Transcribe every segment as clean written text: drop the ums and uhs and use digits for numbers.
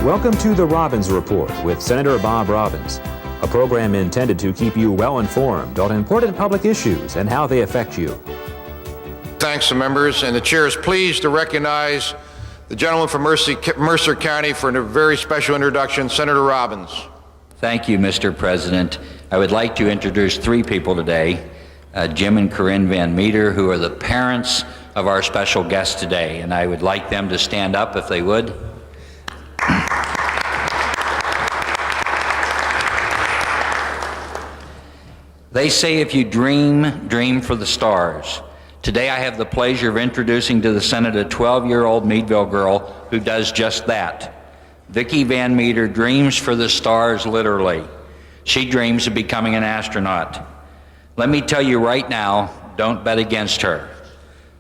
Welcome to the Robbins Report with Senator Bob Robbins, a program intended to keep you well informed on important public issues and how they affect you. Thanks to members, and the chair is pleased to recognize the gentleman from Mercer County for a very special introduction, Senator Robbins. Thank you, Mr. President. I would like to introduce three people today, Jim and Corinne Van Meter, who are the parents of our special guest today, and I would like them to stand up if they would. They say if you dream, dream for the stars. Today I have the pleasure of introducing to the Senate a 12-year-old Meadville girl who does just that. Vicki Van Meter dreams for the stars, literally. She dreams of becoming an astronaut. Let me tell you right now, don't bet against her.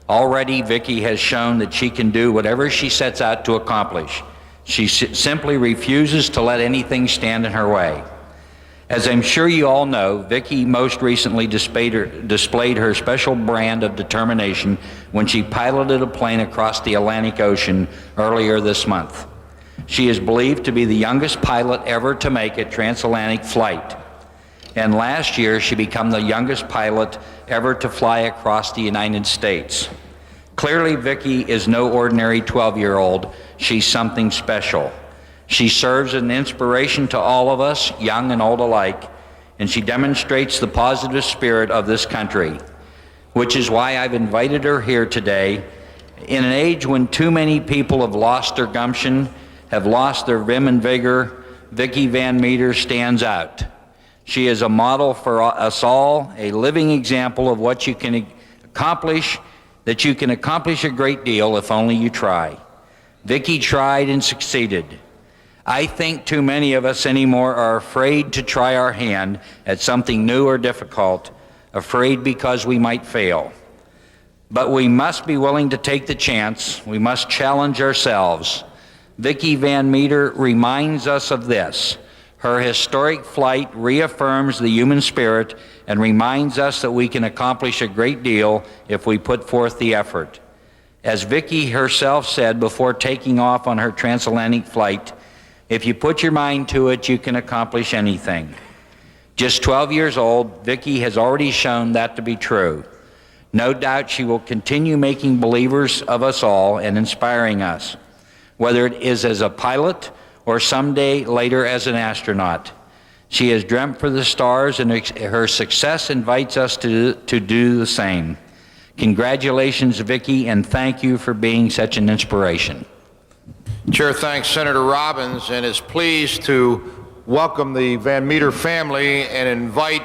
Already Vicki has shown that she can do whatever she sets out to accomplish. She simply refuses to let anything stand in her way. As I'm sure you all know, Vicki most recently displayed her special brand of determination when she piloted a plane across the Atlantic Ocean earlier this month. She is believed to be the youngest pilot ever to make a transatlantic flight. And last year, she became the youngest pilot ever to fly across the United States. Clearly, Vicki is no ordinary 12-year-old. She's something special. She serves as an inspiration to all of us, young and old alike, and she demonstrates the positive spirit of this country, which is why I've invited her here today. In an age when too many people have lost their gumption, have lost their vim and vigor, Vicki Van Meter stands out. She is a model for us all, a living example of what you can accomplish, that you can accomplish a great deal if only you try. Vicki tried and succeeded. I think too many of us anymore are afraid to try our hand at something new or difficult, afraid because we might fail. But we must be willing to take the chance. We must challenge ourselves. Vicki Van Meter reminds us of this. Her historic flight reaffirms the human spirit and reminds us that we can accomplish a great deal if we put forth the effort. As Vicki herself said before taking off on her transatlantic flight, if you put your mind to it, you can accomplish anything. Just 12 years old, Vicki has already shown that to be true. No doubt she will continue making believers of us all and inspiring us, whether it is as a pilot or someday later as an astronaut. She has dreamt for the stars, and her success invites us to do the same. Congratulations, Vicki, and thank you for being such an inspiration. Chair thanks Senator Robbins and is pleased to welcome the Van Meter family and invite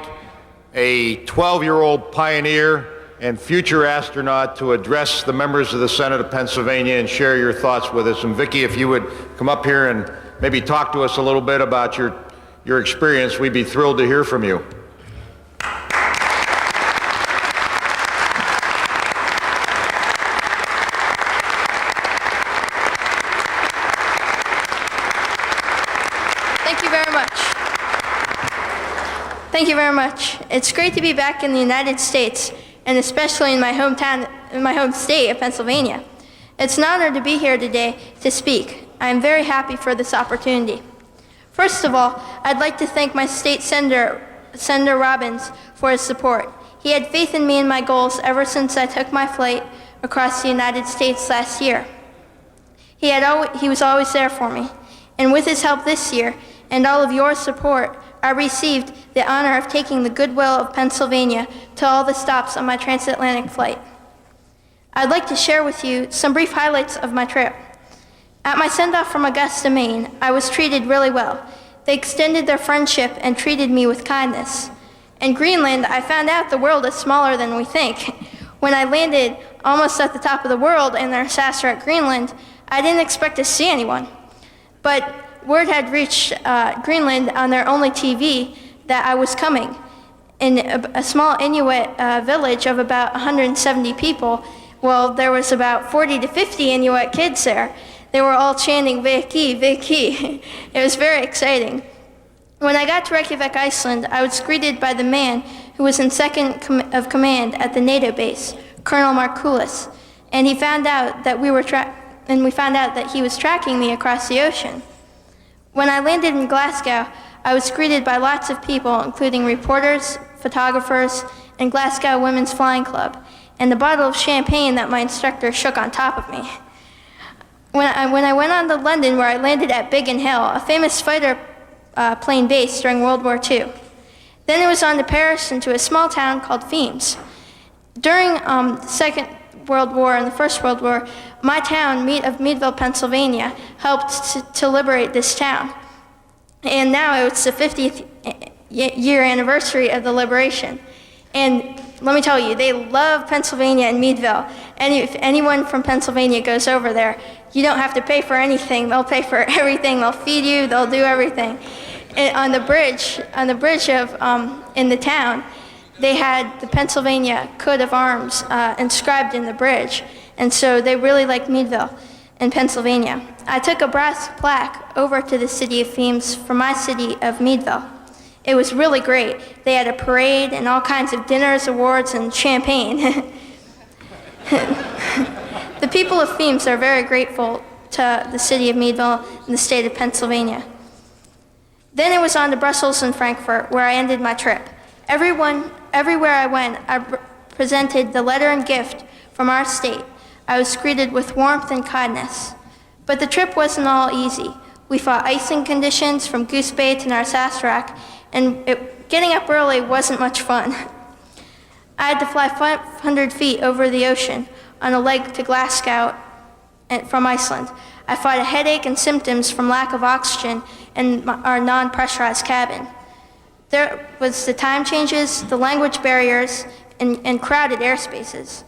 a 12-year-old pioneer and future astronaut to address the members of the Senate of Pennsylvania and share your thoughts with us. And Vicki, if you would come up here and maybe talk to us a little bit about your experience, we'd be thrilled to hear from you. Thank you very much. It's great to be back in the United States, and especially in my hometown, in my home state of Pennsylvania. It's an honor to be here today to speak. I am very happy for this opportunity. First of all, I'd like to thank my state senator, Senator Robbins, for his support. He had faith in me and my goals ever since I took my flight across the United States last year. He was always there for me. And with his help this year, and all of your support, I received the honor of taking the goodwill of Pennsylvania to all the stops on my transatlantic flight. I'd like to share with you some brief highlights of my trip. At my send-off from Augusta, Maine, I was treated really well. They extended their friendship and treated me with kindness. In Greenland, I found out the world is smaller than we think. When I landed almost at the top of the world in their Sassurat, Greenland, I didn't expect to see anyone. But word had reached Greenland on their only TV that I was coming. In a small Inuit village of about 170 people, well, there was about 40 to 50 Inuit kids there. They were all chanting, Vicki, Vicki. It was very exciting. When I got to Reykjavik, Iceland, I was greeted by the man who was in second of command at the NATO base, Colonel Markulis, and we found out that he was tracking me across the ocean. When I landed in Glasgow, I was greeted by lots of people, including reporters, photographers, and Glasgow Women's Flying Club, and the bottle of champagne that my instructor shook on top of me. When I went on to London, where I landed at Biggin Hill, a famous fighter plane base during World War II. Then it was on to Paris and to a small town called Fimes. During the Second World War and the First World War, my town of Meadville, Pennsylvania, helped to liberate this town. And now it's the 50th year anniversary of the liberation. And let me tell you, they love Pennsylvania and Meadville. And if anyone from Pennsylvania goes over there, you don't have to pay for anything. They'll pay for everything. They'll feed you. They'll do everything. And on the bridge in the town, they had the Pennsylvania coat of arms inscribed in the bridge. And so they really liked Meadville in Pennsylvania. I took a brass plaque over to the city of Fimes from my city of Meadville. It was really great. They had a parade and all kinds of dinners, awards, and champagne. The people of Fimes are very grateful to the city of Meadville and the state of Pennsylvania. Then it was on to Brussels and Frankfurt, where I ended my trip. Everywhere I went, I presented the letter and gift from our state. I was greeted with warmth and kindness. But the trip wasn't all easy. We fought icing conditions from Goose Bay to Narsarsuaq, and getting up early wasn't much fun. I had to fly 500 feet over the ocean on a leg to Glasgow from Iceland. I fought a headache and symptoms from lack of oxygen in our non-pressurized cabin. There was the time changes, the language barriers, and crowded airspaces.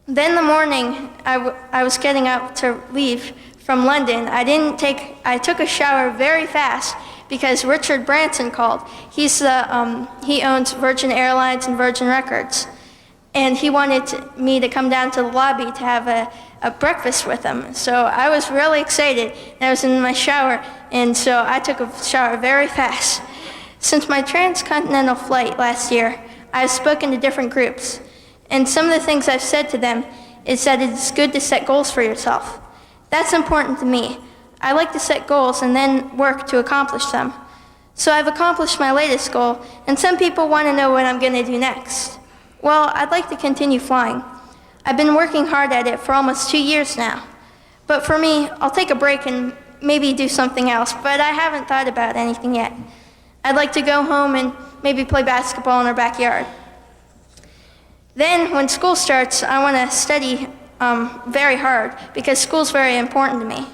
Then the morning I was getting up to leave from London, I took a shower very fast because Richard Branson called. He owns Virgin Airlines and Virgin Records. And he wanted me to come down to the lobby to have a breakfast with him. So I was really excited. I was in my shower, and so I took a shower very fast. Since my transcontinental flight last year, I've spoken to different groups. And some of the things I've said to them is that it's good to set goals for yourself. That's important to me. I like to set goals and then work to accomplish them. So I've accomplished my latest goal, and some people want to know what I'm going to do next. Well, I'd like to continue flying. I've been working hard at it for almost 2 years now. But for me, I'll take a break and maybe do something else, but I haven't thought about anything yet. I'd like to go home and maybe play basketball in our backyard. Then, when school starts, I want to study very hard because school's very important to me.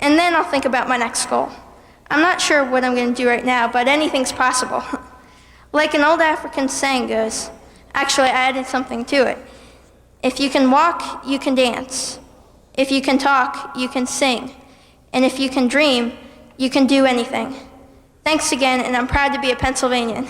And then I'll think about my next goal. I'm not sure what I'm going to do right now, but anything's possible. Like an old African saying goes, actually I added something to it. If you can walk, you can dance. If you can talk, you can sing. And if you can dream, you can do anything. Thanks again, and I'm proud to be a Pennsylvanian.